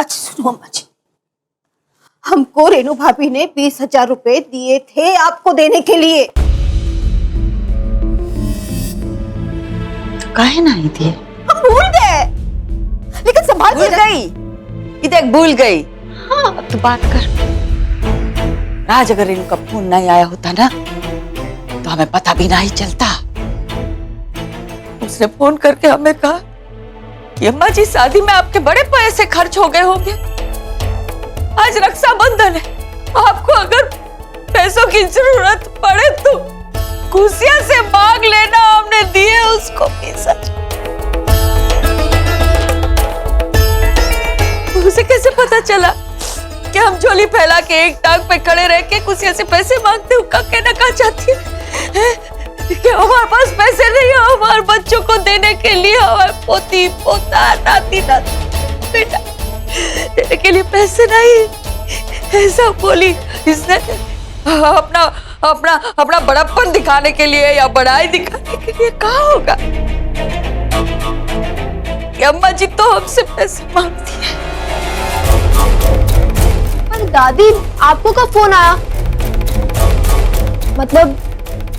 अच्छा सुनो अम्मा जी, हमको रेनू भाभी ने 20,000 रुपए दिए थे आपको देने के लिए। तो काहे नहीं दिए? हम भूल गए, लेकिन संभाल भूल गई? ये देख भूल गई। हाँ अब तो बात कर। राज अगर रेनू का फोन नहीं आया होता ना तो हमें पता भी नहीं चलता। उसने फोन करके हमें कहा कि अम्मा जी शादी में आपके बड़े पैसे खर्च हो गए होंगे, आज रक्षाबंधन है, आपको अगर पैसों की जरूरत पड़े तो खुशियां से मांग लेना। हमने दिए उसको 20,000। उसे कैसे पता चला कि हम झोली फैला के एक टांग पे खड़े रह के खुशियां से पैसे मांगते हो? कहना कहा चाहती है कि हमारे पास पैसे नहीं है हमारे बच्चों को देने के लिए, हमारे पोती पोता नाती नाती बेटा देने के लिए पैसे नहीं, ऐसा बोली इसने। अपना अपना अपना बड़प्पन दिखाने के लिए या बड़ाई दिखाने के लिए कहा होगा कि अम्मा जी तो हमसे पैसे मांगती है। पर दादी आपको कब फोन आया? मतलब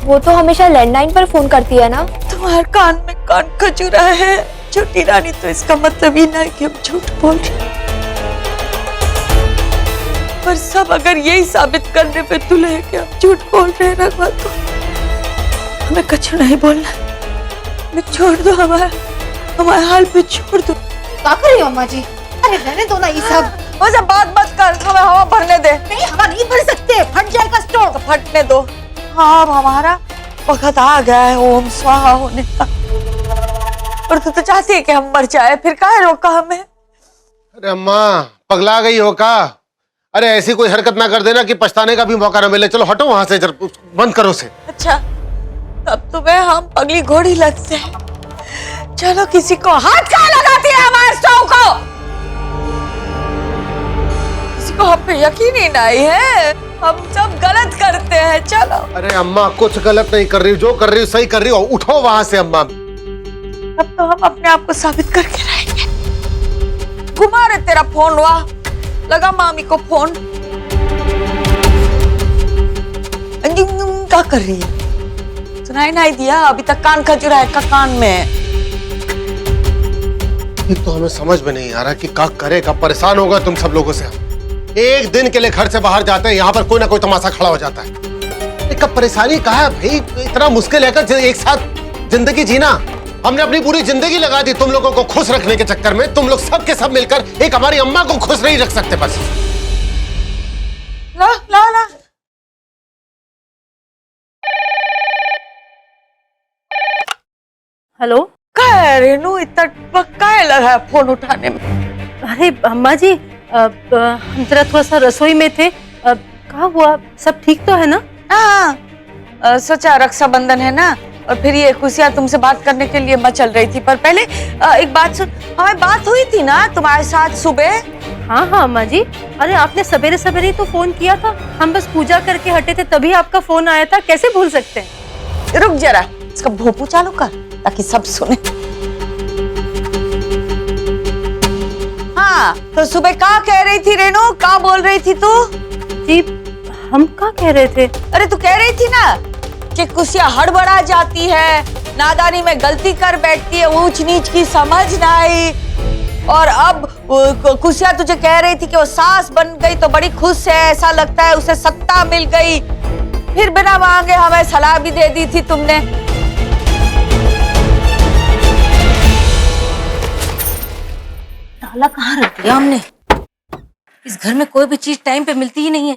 वो तो हमेशा लैंडलाइन पर फोन करती है ना। तुम्हारे कान में कान खजूरा है छोटी रानी, तो इसका मतलब ही नहीं कि हम झूठ बोल रहे। पर सब अगर यही साबित करने पे तुले है कि हम झूठ बोल रहे हैं रघुआ, तो हमें कुछ नहीं बोलना, हमें छोड़ दो, हमारे हाल पे छोड़ दो। क्या कर रही हो अम्मा जी? अरे रहने दो ना ये सब। वैसे बात मत कर, हमें हवा भरने दे। नहीं हवा नहीं भर सकते, फट जाएगा स्टोव। तो फटने दो। हाँ अब हमारा वक्त आ गया है ओम स्वाहा होने का। और तू तो चाहती है कि हम मर जाए, फिर काहे रोका हमें? अरे अम्मा पगला गई हो का? अरे ऐसी कोई हरकत ना कर देना कि पछताने का भी मौका ना मिले। चलो हटो वहां से, बंद करो उसे। अच्छा तब तुम्हें हम पगली घोड़ी लगते हैं। चलो किसी को हाथ कहाँ लगाती है हमारे स्टोव को? किसी को हम पे यकीन ही नहीं है, हम सब गलत करते हैं। चलो। अरे अम्मा कुछ गलत नहीं कर रही, जो कर रही हो सही कर रही हो। उठो वहां से अम्मा। अब तो हम अपने आप को साबित करके रहेंगे। घुमा रहे तेरा फोन, वाह लगा मामी को फोन। क्या कर रही है? सुनाई नहीं दिया? अभी तक कान खजूरा है का कान में। एक तो हमें समझ में नहीं आ रहा कि क्या करेगा। परेशान होगा तुम सब लोगों से। एक दिन के लिए घर से बाहर जाते हैं, यहाँ पर कोई ना कोई तमाशा खड़ा हो जाता है। कब परेशानी कहा है भाई? इतना मुश्किल है कि एक साथ जिंदगी जीना। हमने अपनी पूरी जिंदगी लगा दी तुम लोगों को खुश रखने के चक्कर में। तुम लोग सब के सब मिलकर एक हमारी अम्मा को खुश नहीं रख सकते। बस ला ला ला। हेलो। क्या है रेनू, इतना पक्का है लगा है फोन उठाने में? अरे अम्मा जी हम जरा थोड़ा सा रसोई में थे। कहाँ हुआ? सब ठीक तो है ना? हाँ सोचा रक्षाबंधन है ना, और फिर ये खुशियाँ तुमसे बात करने के लिए मैं चल रही थी। पर पहले एक बात सुन, हमारी बात हुई थी ना तुम्हारे साथ सुबह? हाँ हाँ अम्मा जी, अरे आपने सवेरे सवेरे ही तो फोन किया था। हम बस पूजा करके हटे थे तभी आपका फोन आया था। कैसे भूल सकते हैं? रुक जरा, इसका भोपू चालू कर ताकि सब सुने। हाँ तो सुबह क्या कह रही थी रेनू, क्या बोल रही थी तू? जी हम क्या कह रहे थे? अरे तू कह रही थी ना कि खुशियाँ हड़बड़ा जाती है, नादानी में गलती कर बैठती है, ऊंच नीच की समझ नहीं। और अब खुशियाँ तुझे कह रही थी कि वो सास बन गई तो बड़ी खुश है, ऐसा लगता है उसे सत्ता मिल गई। फिर बिना मांगे हमें सलाह भी दे दी थी तुमने। ताला कहाँ रख दिया हमने? इस घर में कोई भी चीज टाइम पे मिलती ही नहीं है।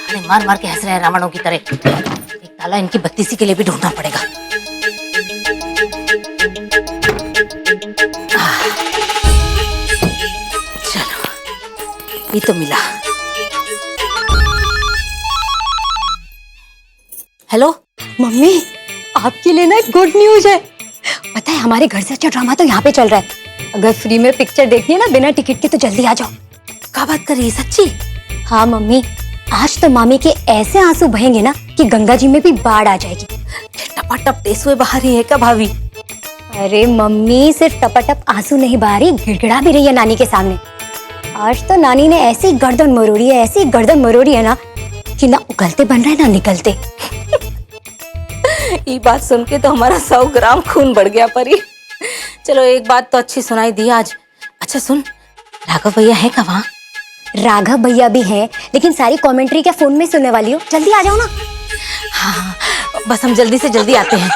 अरे मार मार के हंस रहे हैं रावणों की तरह। एक ताला इनकी बत्तीसी के लिए भी ढूंढना पड़ेगा। चलो ये तो मिला। हेलो मम्मी आपके लिए ना एक गुड न्यूज है। पता है हमारे घर से अच्छा ड्रामा तो यहाँ पे चल रहा है। अगर फ्री में पिक्चर देखनी है ना बिना टिकट के तो जल्दी आ जाओ। क्या बात कर रही है? सच्ची? हाँ मम्मी, आज तो मामी के ऐसे आंसू बहेंगे ना कि गंगा जी में भी बाढ़ आ जाएगी। टपाटप देश हुए बाहर ही है क्या भाभी? अरे मम्मी सिर्फ टपाटप आंसू नहीं बहा रही, गिड़गिड़ा भी रही है नानी के सामने। आज तो नानी ने ऐसी गर्दन मरोड़ी है, ऐसी गर्दन मरोड़ी है ना कि ना उगलते बन रहा है ना निकलते। ये बात सुन के तो हमारा 100 ग्राम खून बढ़ गया परी। चलो एक बात तो अच्छी सुनाई दी आज। अच्छा सुन, राघव भैया है कहाँ? राघव भैया भी हैं, लेकिन सारी कमेंट्री क्या फोन में सुनने वाली हो? जल्दी आ जाओ ना। हाँ बस हम जल्दी से जल्दी आते हैं।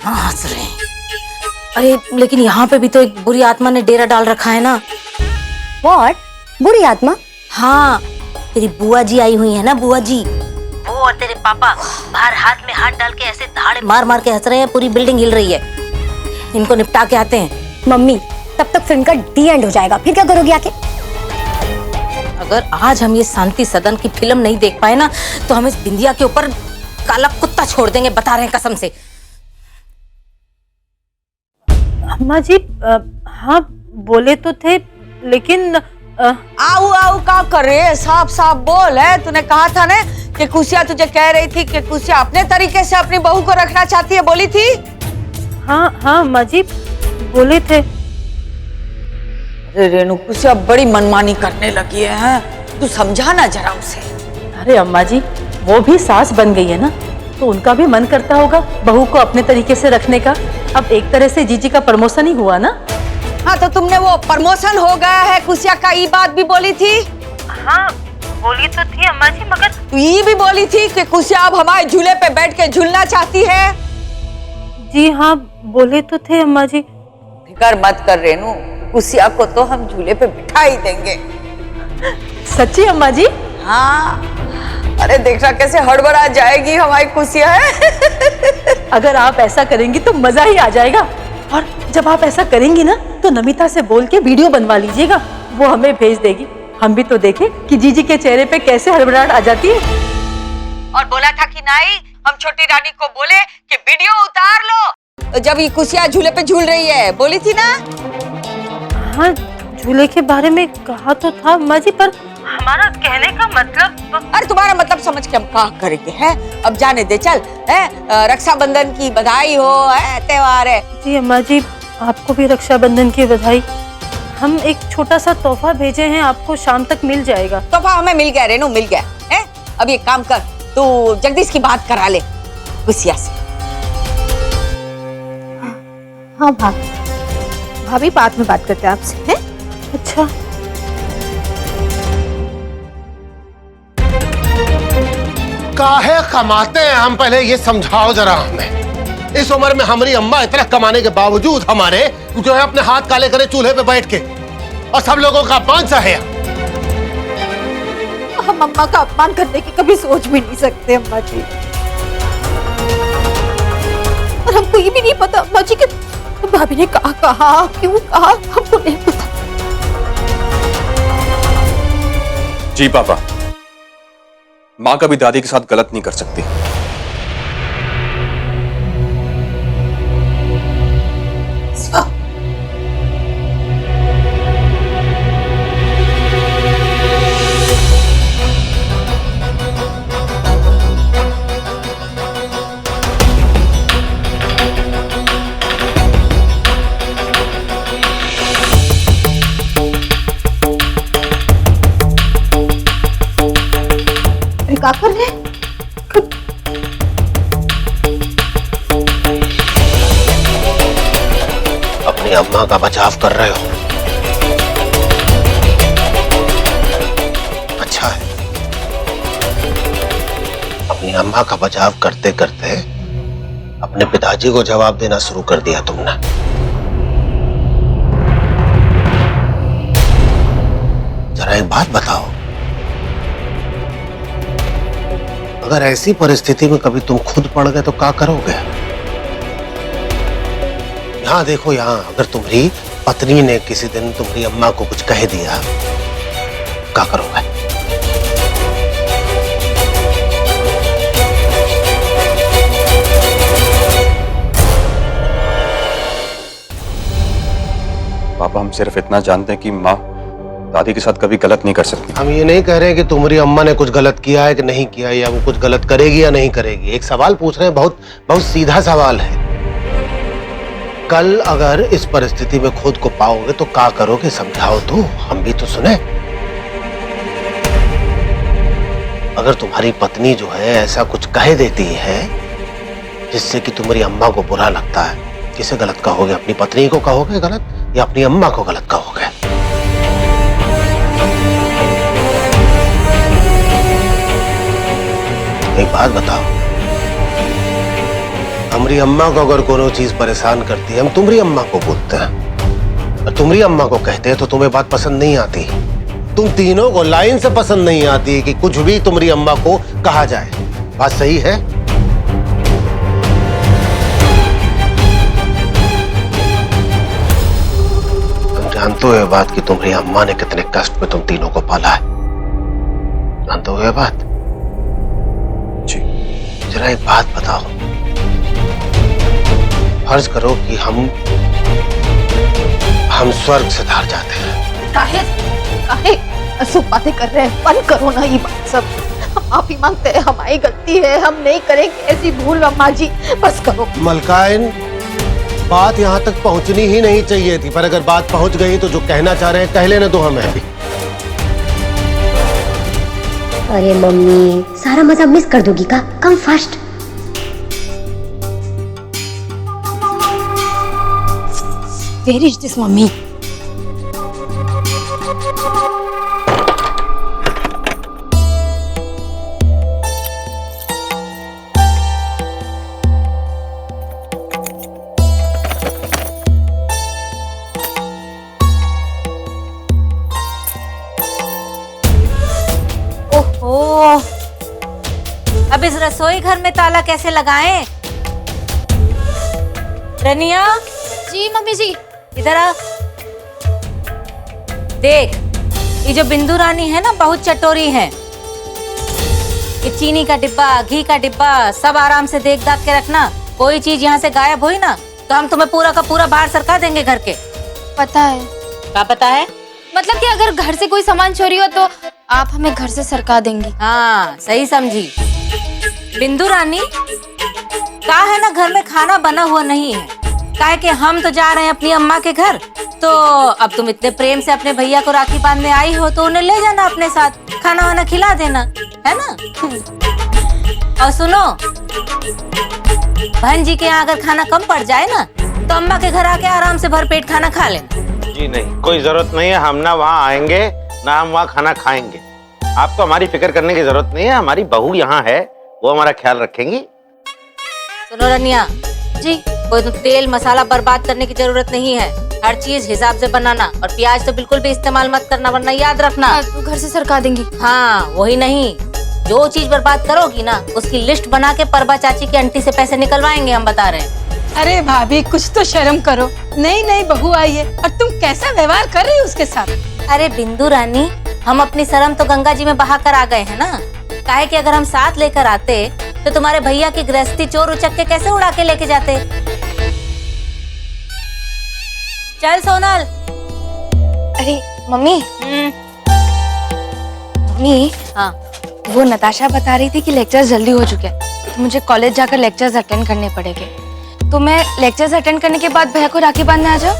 हाँ हंस रहे हैं। अरे लेकिन यहाँ पे भी तो एक बुरी आत्मा ने डेरा डाल रखा है ना। व्हाट? बुरी आत्मा? हाँ तेरी बुआ जी आई हुई है ना, बुआ जी। वो और तेरे पापा बाहर हाथ में हाथ डाल के ऐसे दहाड़े मार मार के हंस रहे हैं, पूरी बिल्डिंग हिल रही है। इनको निपटा के आते हैं। मम्मी तब तक फिल्म का डी एंड हो जाएगा, फिर क्या करोगी आके? अगर आज हम ये शांति सदन की फिल्म नहीं देख पाए ना तो हम इस बिंदिया के ऊपर काला कुत्ता छोड़ देंगे, बता रहे हैं कसम से। अम्मा जी हाँ बोले तो थे, लेकिन आऊ आऊ का कर रहे है? साफ साफ बोल है। तूने कहा था ना कि खुशियाँ तुझे कह रही थी कि खुशियाँ अपने तरीके से अपनी बहू को रखना चाहती है, बोली थी। हाँ हाँ अम्मा जी बोले थे। अरे रेणु, खुशियाँ बड़ी मनमानी करने लगी है, तू समझा ना जरा उसे। अरे अम्मा जी वो भी सास बन गई है ना, तो उनका भी मन करता होगा बहू को अपने तरीके से रखने का। अब एक तरह से जीजी का प्रमोशन ही हुआ ना। हाँ तो तुमने वो प्रमोशन हो गया है खुशियाँ का ये बात भी बोली थी। हाँ बोली तो थी अम्मा जी, मगर तू ये भी बोली थी कि खुशियाँ अब हमारे झूले पे बैठ के झूलना चाहती है। जी हाँ बोले तो थे अम्मा जी। फिकर मत कर रेणु, खुशियाँ को तो हम झूले पे बिठा ही देंगे। सच्ची अम्मा जी? हाँ अरे देखना कैसे हड़बड़ा जाएगी हमारी खुशियाँ है। अगर आप ऐसा करेंगी तो मजा ही आ जाएगा। और जब आप ऐसा करेंगी ना तो नमिता से बोल के वीडियो बनवा लीजिएगा, वो हमें भेज देगी। हम भी तो देखें कि जीजी के चेहरे पे कैसे हड़बड़ाहट आ जाती है। और बोला था कि नहीं, हम छोटी रानी को बोले कि वीडियो उतार लो जब ये खुशियाँ झूले पे झूल रही है, बोली थी ना। हाँ झूले के बारे में कहा तो था अम्मा जी, पर हमारा कहने का मतलब। अरे तुम्हारा मतलब समझ के हम क्या करेंगे हैं? अब जाने दे, चल है रक्षाबंधन की बधाई हो, है त्योहार है। जी अम्मा जी आपको भी रक्षाबंधन की बधाई। हम एक छोटा सा तोहफा भेजे हैं आपको, शाम तक मिल जाएगा। तोहफा हमें मिल गया रेनू, मिल गया है। अब ये काम कर, तू जगदीश की बात करा ले खुशियाँ से। हाँ भाभी बाद में बात करते हैं आपसे, हैं? अच्छा काहे कमाते हैं हम, पहले ये समझाओ जरा हमें। इस उम्र में हमारी अम्मा इतना कमाने के बावजूद हमारे जो है अपने हाथ काले करे चूल्हे पे बैठ के, और सब लोगों का अपमान सहे। हम अम्मा का अपमान करने की कभी सोच भी नहीं सकते अम्मा जी। और हमको ये भी नहीं पता अम्मा जी कि भाभी ने कहा क्यों कहा, हमको नहीं पता। जी पापा, माँ कभी दादी के साथ गलत नहीं कर सकती। क्या कर रहे हैं? अपनी अम्मा का बचाव कर रहे हो। अच्छा है, अपनी अम्मा का बचाव करते करते अपने पिताजी को जवाब देना शुरू कर दिया तुमने। जरा एक बात बताओ, अगर ऐसी परिस्थिति में कभी तुम खुद पड़ गए तो क्या करोगे? यहाँ देखो, यहाँ अगर तुम्हारी पत्नी ने किसी दिन तुम्हारी अम्मा को कुछ कह दिया, क्या करोगे? पापा हम सिर्फ इतना जानते हैं कि माँ दादी के साथ कभी गलत नहीं कर सकती। हम ये नहीं कह रहे कि तुम्हारी अम्मा ने कुछ गलत किया है कि नहीं किया, या वो कुछ गलत करेगी या नहीं करेगी। एक सवाल पूछ रहे हैं, बहुत बहुत सीधा सवाल है। कल अगर इस परिस्थिति में खुद को पाओगे तो क्या करोगे, समझाओ तो, हम भी तो सुने। अगर तुम्हारी पत्नी जो है ऐसा कुछ कह देती है जिससे कि तुम्हारी अम्मा को बुरा लगता है, किसे गलत कहोगे? अपनी पत्नी को कहोगे गलत या अपनी अम्मा को गलत कहोगे? एक बात बताओ, हमारी अम्मा को अगर कोनो चीज परेशान करती है, हम तुम्हारी अम्मा को बोलते हैं, और तुम्हारी अम्मा को कहते हैं तो तुम्हें बात पसंद नहीं आती। तुम तीनों को लाइन से पसंद नहीं आती कि कुछ भी तुम्हारी अम्मा को कहा जाए। बात सही है? तुम जानते हो ये बात कि तुम्हारी अम्मा ने कितने कष्ट में तुम तीनों को पाला है? जानते हो ये बात? जी। जरा एक बात बताओ, फर्ज करो कि हम स्वर्ग से धार जाते हैं। काहे अशुभ बातें कर रहे हैं, बंद करो ना ये बात सब। हम माफी मांगते हैं, हमारी गलती है, हम नहीं करेंगे ऐसी भूल अम्मा जी, बस करो। मलकाइन, बात यहाँ तक पहुँचनी ही नहीं चाहिए थी, पर अगर बात पहुँच गई तो जो कहना चाह रहे हैं कह लेने दो हमें भी। अरे मम्मी, सारा मजा मिस कर दोगी का? Come fast. Where is this, mummy? Oh, अब इस रसोई घर में ताला कैसे लगाएं? रनिया, जी मम्मी जी। इधर आ। देख, ये जो बिंदु रानी है ना, बहुत चटोरी है। ये चीनी का डिब्बा, घी का डिब्बा सब आराम से देख दाख के रखना। कोई चीज यहाँ से गायब हुई ना तो हम तुम्हें पूरा का पूरा बाहर सरका देंगे घर के। पता है, क्या पता है? मतलब कि अगर घर से कोई सामान चोरी हो तो आप हमें घर से सरका देंगी। हाँ, सही समझी। बिंदु रानी, कहा है ना, घर में खाना बना हुआ नहीं है। काहे कि हम तो जा रहे हैं अपनी अम्मा के घर, तो अब तुम इतने प्रेम से अपने भैया को राखी बांधने आई हो तो उन्हें ले जाना अपने साथ, खाना वाना खिला देना, है ना? और सुनो, बहन जी के यहाँ अगर खाना कम पड़ जाए ना तो अम्मा के घर आके आराम से भरपेट खाना खा लेना। जी नहीं, कोई जरूरत नहीं है, हम ना वहाँ आएंगे ना हम वहाँ खाना खाएंगे। आपको हमारी फिक्र करने की जरूरत नहीं है, हमारी बहू यहाँ है, वो हमारा ख्याल रखेंगी। सुनो रनिया जी। कोई तो तेल मसाला बर्बाद करने की जरूरत नहीं है, हर चीज हिसाब से बनाना, और प्याज तो बिल्कुल भी इस्तेमाल मत करना, वरना याद रखना। तो घर से सरका देंगी? हाँ, वही नहीं, जो चीज बर्बाद करोगी ना उसकी लिस्ट बना के परबा चाची की आंटी से पैसे निकलवाएंगे, हम बता रहे हैं। अरे भाभी, कुछ तो शर्म करो। नई बहू आई है और तुम कैसा व्यवहार कर रही हो उसके साथ? अरे बिंदु रानी, हम अपनी शर्म तो गंगा जी में बहा कर आ गए हैं ना। काहे कि अगर हम साथ लेकर आते तो तुम्हारे भैया की गृहस्थी चोर उचक के कैसे उड़ा के लेके जाते। चल सोनल। अरे मम्मी, मम्मी, हाँ, वो नताशा बता रही थी कि लेक्चर्स जल्दी हो चुके हैं, तो मुझे कॉलेज जाकर लेक्चर्स अटेंड करने पड़ेंगे। तो मैं लेक्चर्स अटेंड करने के बाद भैया को राखी बांधने आ जाऊँ?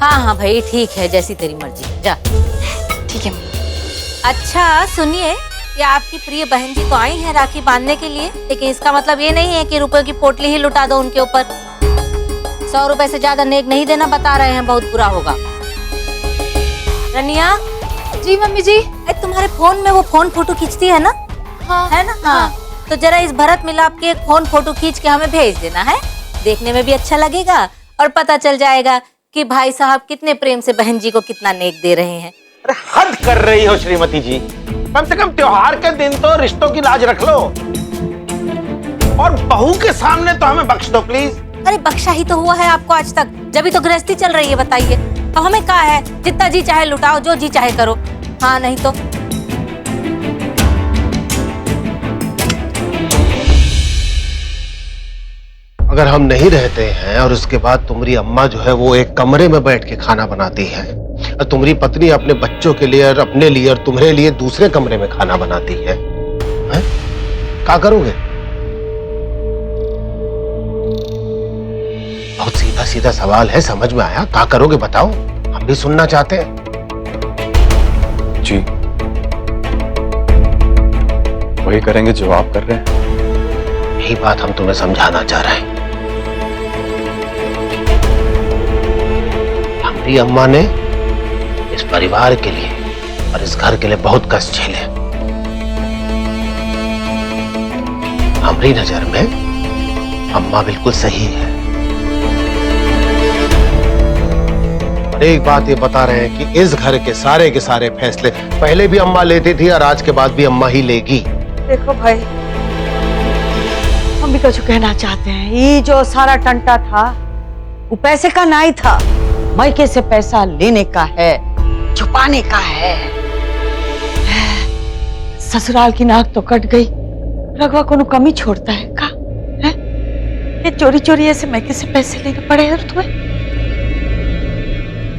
हाँ भाई, ठीक है, जैसी तेरी मर्जी, जा। ठीक है। अच्छा सुनिए, ये आपकी प्रिय बहन जी तो आई हैं राखी बांधने के लिए, लेकिन इसका मतलब ये नहीं है कि रुपए की पोटली ही लुटा दो उनके ऊपर। 100 रुपए से ज्यादा नेक नहीं देना, बता रहे हैं, बहुत बुरा होगा। रनिया। जी मम्मी जी। तुम्हारे फोन में वो फोन फोटो खींचती है ना? हाँ। है ना? हाँ। तो जरा इस भरत मिलाप के एक फोन फोटो खींच के हमें भेज देना है, देखने में भी अच्छा लगेगा और पता चल जाएगा कि भाई साहब कितने प्रेम से बहन जी को कितना नेक दे रहे हैं। अरे हद कर रही हो श्रीमती जी, कम से कम त्योहार के दिन तो रिश्तों की लाज रख लो, और बहू के सामने तो हमें बख्श दो प्लीज। अरे बख्शा ही तो हुआ है आपको आज तक, जब भी तो गृहस्थी चल रही है, बताइए। तो हमें क्या है, जितना जी चाहे लुटाओ, जो जी चाहे करो। हाँ, नहीं तो अगर हम नहीं रहते हैं और उसके बाद तुम्हारी अम्मा जो है वो एक कमरे में बैठ के खाना बनाती है, और तुम्हारी पत्नी अपने बच्चों के लिए और अपने लिए और तुम्हारे लिए दूसरे कमरे में खाना बनाती है, क्या करोगे? बहुत सीधा सीधा सवाल है, समझ में आया? क्या करोगे बताओ, हम भी सुनना चाहते हैं। जी वही करेंगे जो आप कर रहे हैं। यही बात हम तुम्हें समझाना चाह रहे हैं। हमारी अम्मा ने इस परिवार के लिए और इस घर के लिए बहुत कष्ट झेले। हमारी नजर में अम्मा बिल्कुल सही है। और एक बात ये बता रहे हैं कि इस घर के सारे फैसले पहले भी अम्मा लेती थी और आज के बाद भी अम्मा ही लेगी। देखो भाई, हम भी कुछ कहना चाहते हैं। ये जो सारा टंटा था वो पैसे का नहीं था, मायके से पैसा लेने का है, छुपाने का है। ससुराल की नाक तो कट गई, रघुआ को कमी छोड़ता है का है? ये चोरी चोरी ऐसे मायके से पैसे लेने पड़े हैं तुम्हें?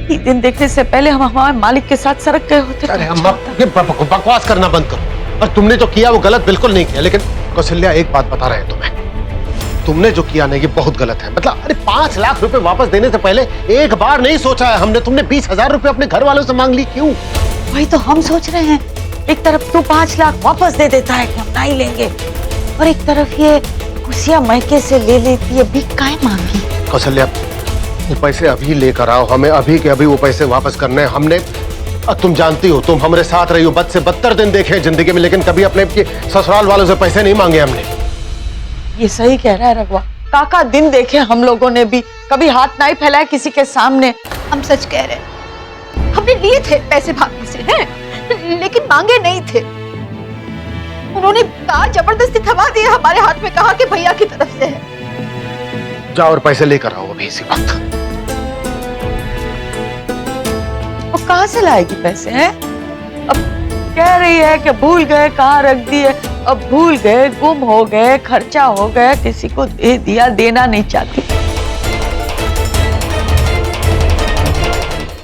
ये दिन देखने से पहले हम हमारे मालिक के साथ सड़क गए होते। अरे अम्मा, ये बकवास करना बंद करो। और तुमने जो किया वो गलत बिल्कुल नहीं किया, लेकिन कौशल्या एक बात बता रहे हैं तुम्हें, तुमने जो किया नहीं ये बहुत गलत है। मतलब अरे 5 लाख रुपए वापस देने से पहले एक बार नहीं सोचा है हमने? तुमने 20,000 रुपए अपने घर वालों से मांग ली, क्यों? वही तो हम सोच रहे हैं। एक तरफ तू 5 लाख वापस दे देता है कि हम नहीं लेंगे, और एक तरफ ये खुशियां मायके से ले लेती है, भी काहे मांगी? कौशल्या, वो पैसे अभी लेकर आओ, हमें अभी के अभी वो पैसे वापस करने हैं। हमने, तुम जानती हो, तुम हमारे साथ रही हो, बद से बदतर दिन देखे जिंदगी में, लेकिन कभी अपने ससुराल वालों से पैसे नहीं मांगे हमने। ये सही कह रहा है रघुआ, काका दिन देखे हम लोगों ने भी, कभी हाथ नहीं फैलाया किसी के सामने। हम सच कह रहे हैं, हमने लिए थे पैसे भाभी से, हैं, लेकिन मांगे नहीं थे। उन्होंने कहा, जबरदस्ती थमा दिया हमारे हाथ में, कहा कि भैया की तरफ से है। जाओ और पैसे लेकर आओ अभी इसी वक्त। वो कहाँ से लाएगी पैसे हैं? अब कह रही है कि भूल गए, कहाँ रख दिए। अब भूल गए, गुम हो गए, खर्चा हो गया, किसी को दे दिया, देना नहीं चाहती।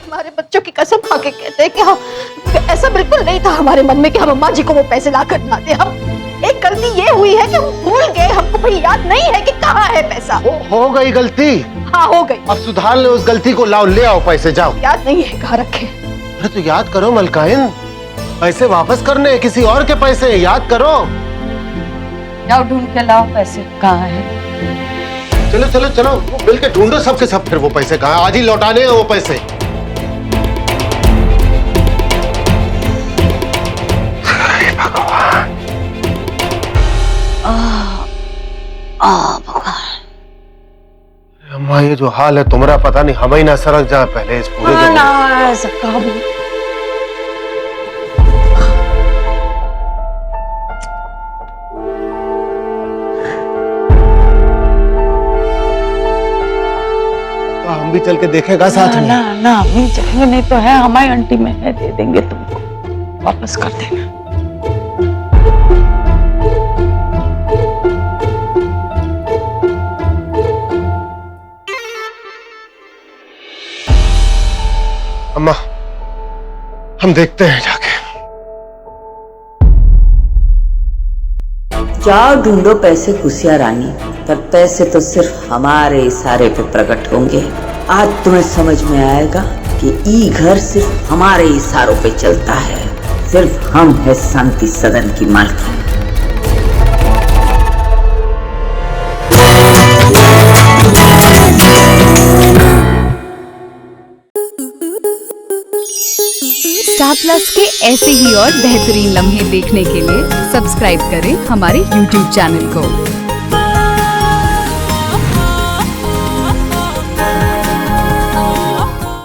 हमारे बच्चों की कसम खा के कहते हैं कि हम, ऐसा बिल्कुल नहीं था हमारे मन में कि हम अम्मा जी को वो पैसे ला कर ना दे। हम, एक गलती ये हुई है कि हम भूल गए, हमको भाई याद नहीं है कि कहाँ है पैसा। हो गई गलती? हाँ हो गई। अब सुधार ले उस गलती को, लाओ ले आओ पैसे, जाओ। याद नहीं है कहाँ रखे। अरे तो याद करो मलकाइन, पैसे वापस करने, किसी और के पैसे, याद करो। जाओ ढूंढ के लाओ पैसे, कहाँ है? चलो चलो चलो, मिल के ढूंढो सबके सब, फिर वो पैसे कहाँ? आज ही लौटाने हैं वो पैसे। अम्मा ये जो हाल है तुम्हारा, पता नहीं हम ही ना सरक जाए पहले इस पूरे ऐसा कहा भी। तो हम भी चल के देखेगा साथ में। ना हम चलेंगे, नहीं तो है हमारी आंटी में है, दे देंगे तुमको, वापस कर देना। अम्मा हम देखते हैं जाके। जाओ ढूंढो पैसे खुशियां रानी, पर पैसे तो सिर्फ हमारे इशारे पे प्रकट होंगे। आज तुम्हें समझ में आएगा कि ई घर सिर्फ हमारे इशारों पे चलता है। सिर्फ हम है शांति सदन की मालकिन। स्टार प्लस के ऐसे ही और बेहतरीन लम्हे देखने के लिए सब्सक्राइब करें हमारे YouTube चैनल को।